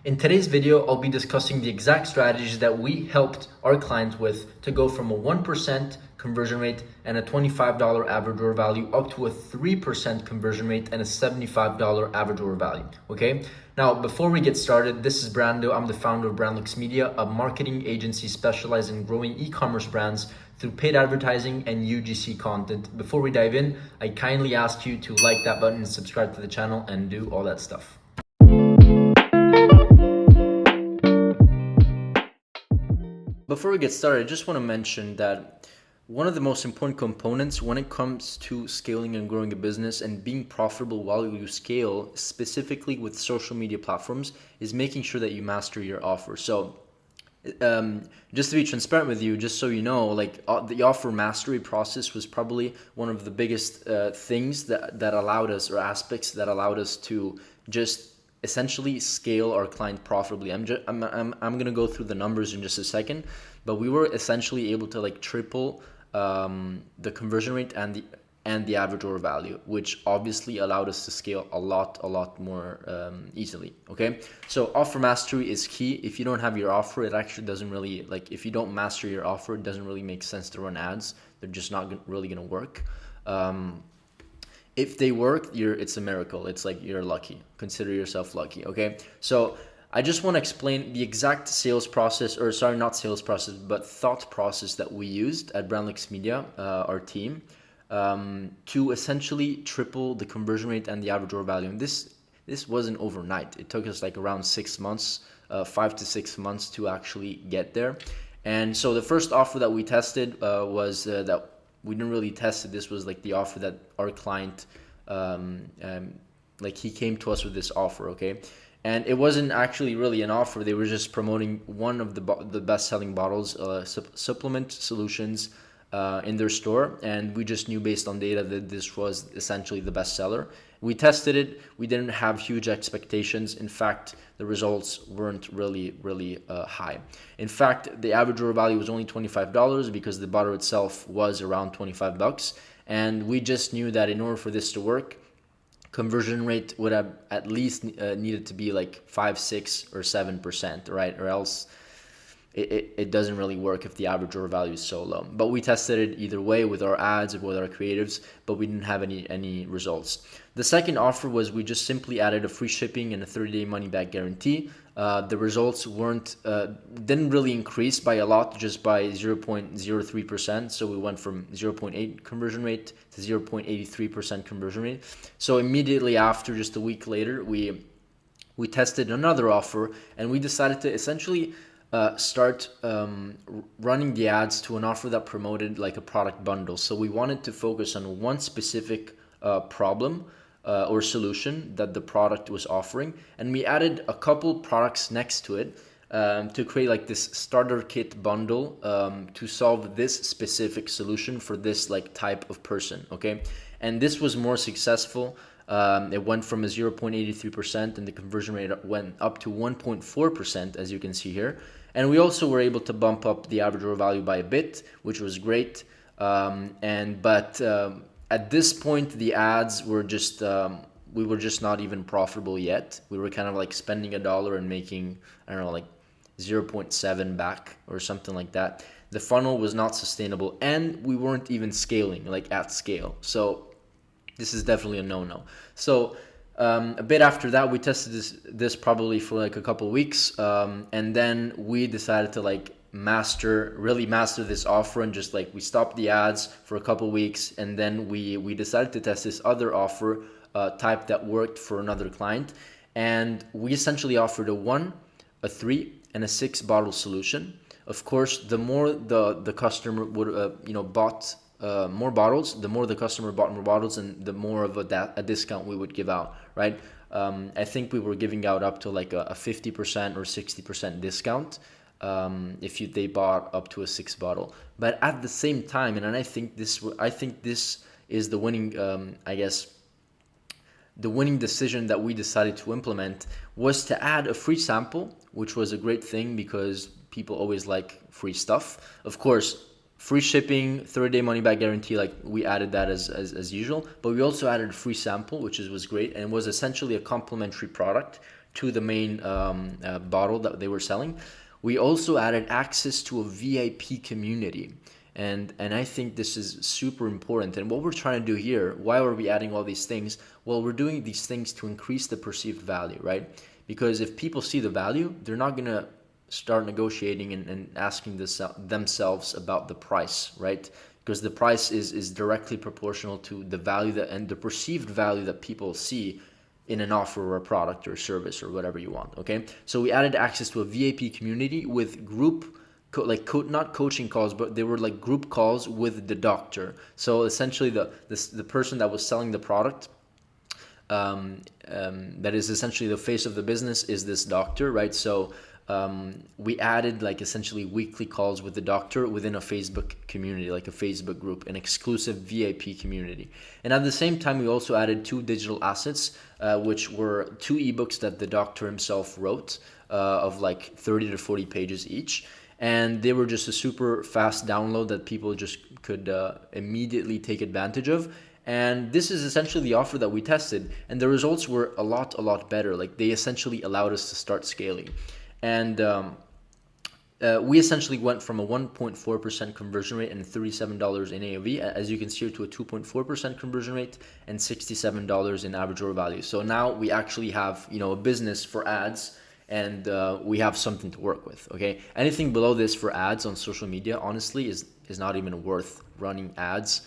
In today's video, I'll be discussing the exact strategies that we helped our clients with to go from a 1% conversion rate and a $25 average order value up to a 3% conversion rate and a $75 average order value, okay? Now, before we get started, this is Brando. I'm the founder of Brandlux Media, a marketing agency specialized in growing e-commerce brands through paid advertising and UGC content. Before we dive in, I kindly ask you to like that button and subscribe to the channel and do all that stuff. Before we get started, I just want to mention that one of the most important components when it comes to scaling and growing a business and being profitable while you scale, specifically with social media platforms, is making sure that you master your offer. So just to be transparent with you, just so you know, like the offer mastery process was probably one of the biggest things that allowed us, or aspects that allowed us to just essentially scale our client profitably. I'm gonna go through the numbers in just a second, but we were essentially able to like triple the conversion rate and the average order value, which obviously allowed us to scale a lot more easily. Okay, so offer mastery is key. If you don't have your offer, it actually doesn't really, like, if you don't master your offer, it doesn't really make sense to run ads. They're just not really gonna work. If they work, it's a miracle. It's like you're lucky. Consider yourself lucky. Okay, so I just want to explain the exact sales process, or sorry, not sales process, but thought process that we used at Brandlux Media, our team, to essentially triple the conversion rate and the average order value. And this wasn't overnight. It took us like around 6 months, 5 to 6 months to actually get there. And so the first offer that we tested was that we didn't really test it. This was like the offer that our client, like he came to us with this offer, okay? And it wasn't actually really an offer. They were just promoting one of the best-selling bottles, supplement solutions, in their store, and we just knew based on data that this was essentially the best seller. We tested it. We didn't have huge expectations. In fact, the results weren't really high. In fact, the average order value was only $25 because the bottle itself was around $25, and we just knew that in order for this to work, conversion rate would have at least needed to be like 5, 6, or 7%, right? Or else it doesn't really work if the average order value is so low. But we tested it either way with our ads and with our creatives, but we didn't have any results. The second offer was we just simply added a free shipping and a 30-day money-back guarantee. The results didn't really increase by a lot, just by 0.03%. So we went from 0.8 conversion rate to 0.83% conversion rate. So immediately after, just a week later, we tested another offer, and we decided to essentially start running the ads to an offer that promoted like a product bundle. So we wanted to focus on one specific problem or solution that the product was offering, and we added a couple products next to it to create like this starter kit bundle to solve this specific solution for this like type of person. Okay, and this was more successful. It went from a 0.83% and the conversion rate went up to 1.4%, as you can see here. And we also were able to bump up the average order value by a bit, which was great. But at this point, the ads were just, we were just not even profitable yet. We were kind of like spending $1 and making, I don't know, like 0.7 back or something like that. The funnel was not sustainable, and we weren't even scaling, like at scale. So this is definitely a no-no. So a bit after that, we tested this probably for like a couple weeks, and then we decided to like really master this offer, and just like we stopped the ads for a couple weeks, and then we decided to test this other offer type that worked for another client, and we essentially offered a 1, a 3, and a 6 bottle solution. Of course, the more the customer would bought more bottles, the more the customer bought more bottles, and the more of a discount we would give out, right? I think we were giving out up to like a 50% or 60% discount if they bought up to a 6 bottle. But at the same time, and I think this is the winning, the winning decision that we decided to implement was to add a free sample, which was a great thing because people always like free stuff. Of course, free shipping, 30-day money-back guarantee, like we added that as usual, but we also added a free sample, which was great, and it was essentially a complimentary product to the main bottle that they were selling, we also added access to a VIP community. And I think this is super important. And what we're trying to do here, why are we adding all these things? Well, we're doing these things to increase the perceived value, right? Because if people see the value, they're not going to start negotiating and asking themselves about the price, right? Because the price is directly proportional to the value that and the perceived value that people see in an offer or a product or service or whatever you want. Okay, so we added access to a VIP community with group not coaching calls, but they were like group calls with the doctor. So essentially the person that was selling the product, that is essentially the face of the business, is this doctor, right? So we added like essentially weekly calls with the doctor within a Facebook community, like a Facebook group, an exclusive VIP community. And at the same time, we also added 2 digital assets, which were 2 ebooks that the doctor himself wrote, of like 30 to 40 pages each. And they were just a super fast download that people just could immediately take advantage of. And this is essentially the offer that we tested, and the results were a lot better. Like they essentially allowed us to start scaling. And we essentially went from a 1.4% conversion rate and $37 in AOV, as you can see here, to a 2.4% conversion rate and $67 in average order value. So now we actually have, a business for ads, and we have something to work with. Okay, anything below this for ads on social media, honestly, is not even worth running ads.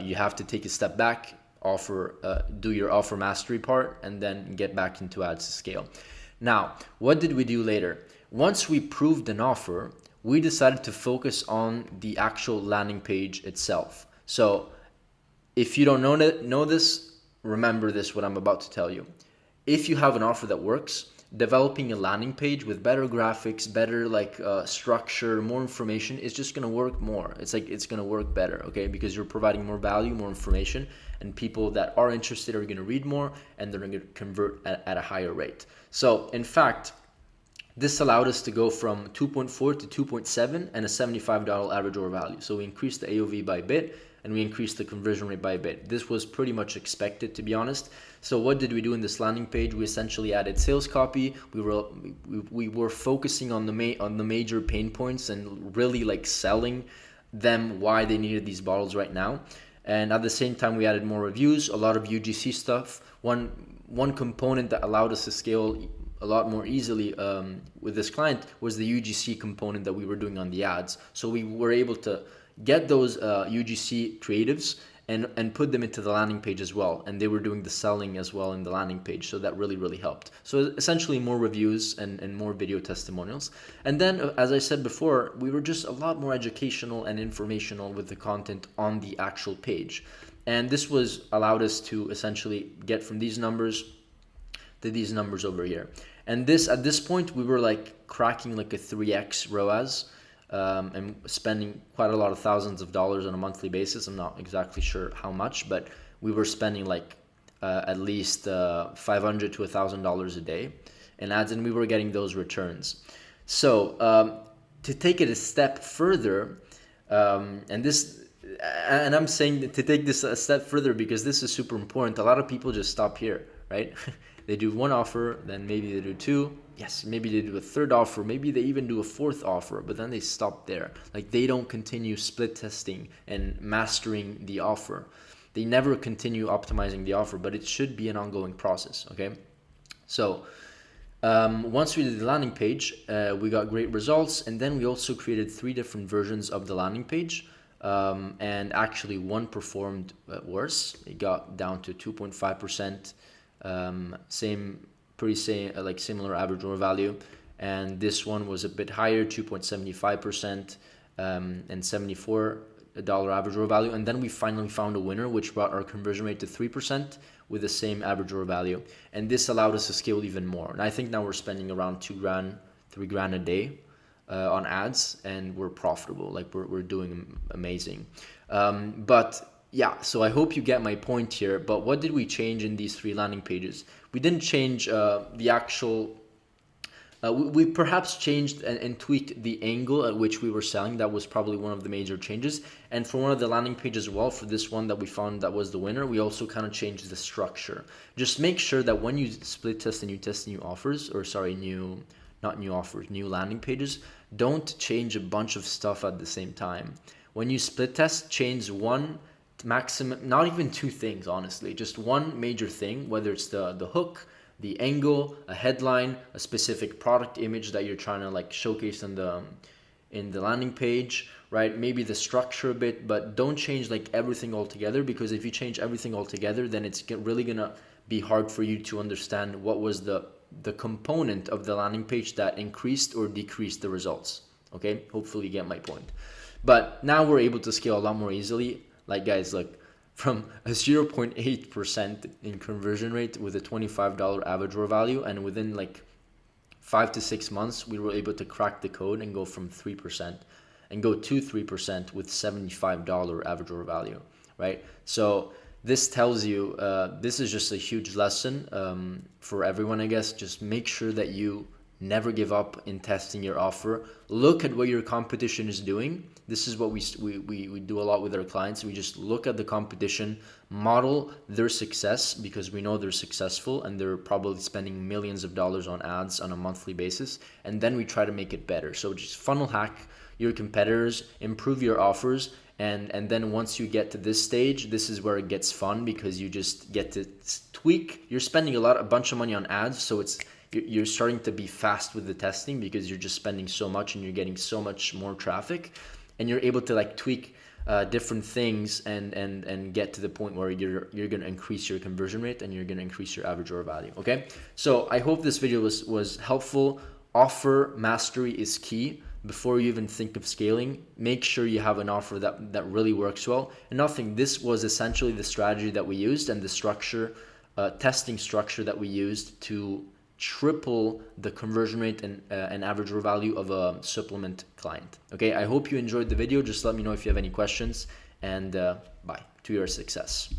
You have to take a step back, do your offer mastery part, and then get back into ads to scale. Now, what did we do later? Once we proved an offer, we decided to focus on the actual landing page itself. So if you don't know this, remember this, what I'm about to tell you. If you have an offer that works, developing a landing page with better graphics, better structure, more information is just going to work more. It's going to work better, okay? Because you're providing more value, more information, and people that are interested are going to read more, and they're going to convert at a higher rate. So in fact, this allowed us to go from 2.4 to 2.7 and a $75 average order value. So we increased the AOV by a bit, and we increased the conversion rate by a bit. This was pretty much expected, to be honest. So what did we do in this landing page? We essentially added sales copy. We were focusing on the major pain points and really selling them why they needed these bottles right now. And at the same time, we added more reviews, a lot of UGC stuff. One component that allowed us to scale a lot more easily with this client was the UGC component that we were doing on the ads. So we were able to get those UGC creatives and put them into the landing page as well. And they were doing the selling as well in the landing page. So that really helped. So essentially more reviews and more video testimonials. And then, as I said before, we were just a lot more educational and informational with the content on the actual page. And this allowed us to essentially get from these numbers to these numbers over here. And at this point, we were cracking a 3x ROAS. And spending quite a lot of thousands of dollars on a monthly basis. I'm not exactly sure how much, but we were spending at least $500 to $1,000 a day in ads, and we were getting those returns. So to take it a step further, and I'm saying to take this a step further because this is super important. A lot of people just stop here, right? They do one offer, then maybe they do 2. Yes, maybe they do a 3rd offer, maybe they even do a 4th offer, but then they stop there. They don't continue split testing and mastering the offer. They never continue optimizing the offer, but it should be an ongoing process, okay? So once we did the landing page, we got great results, and then we also created 3 different versions of the landing page, and actually one performed worse. It got down to 2.5%, similar average order value, and this one was a bit higher, 2.75%, and $74 average order value. And then we finally found a winner, which brought our conversion rate to 3% with the same average order value, and this allowed us to scale even more. And I think now we're spending around $2,000, $3,000 a day on ads, and we're profitable. We're doing amazing. But yeah, so I hope you get my point here. But what did we change in these 3 landing pages? We didn't change the actual We perhaps changed and tweaked the angle at which we were selling. That was probably one of the major changes. And for one of the landing pages as well, for this one that we found that was the winner, we also kind of changed the structure. Just make sure that when you split test and you test new offers, or sorry, not new offers, new landing pages, don't change a bunch of stuff at the same time. When you split test, change one maximum, not even two things, honestly, just one major thing, whether it's the hook, the angle, a headline, a specific product image that you're trying to like showcase in the landing page, right? Maybe the structure a bit, but don't change like everything altogether, because if you change everything altogether, then it's really gonna be hard for you to understand what was the component of the landing page that increased or decreased the results. Okay, hopefully you get my point. But now we're able to scale a lot more easily. Like guys, look, from a 0.8% in conversion rate with a $25 average order value, and within like 5 to 6 months we were able to crack the code and go from 3% and go to 3% with $75 average order value, right? So this tells you, this is just a huge lesson for everyone, I guess. Just make sure that you never give up in testing your offer. Look at what your competition is doing. This is what we do a lot with our clients. We just look at the competition, model their success, because we know they're successful and they're probably spending millions of dollars on ads on a monthly basis, and then we try to make it better. So just funnel hack your competitors, improve your offers, and then once you get to this stage, this is where it gets fun, because you just get to tweak. You're spending a bunch of money on ads, so you're starting to be fast with the testing, because you're just spending so much and you're getting so much more traffic, and you're able to like tweak different things and get to the point where you're going to increase your conversion rate and you're going to increase your average order value. Okay, so I hope this video was helpful. Offer mastery is key. Before you even think of scaling, make sure you have an offer that really works well. And nothing, this was essentially the strategy that we used and the structure, testing structure that we used to triple the conversion rate and average order value of a supplement client. Okay, I hope you enjoyed the video. Just let me know if you have any questions, and bye to your success.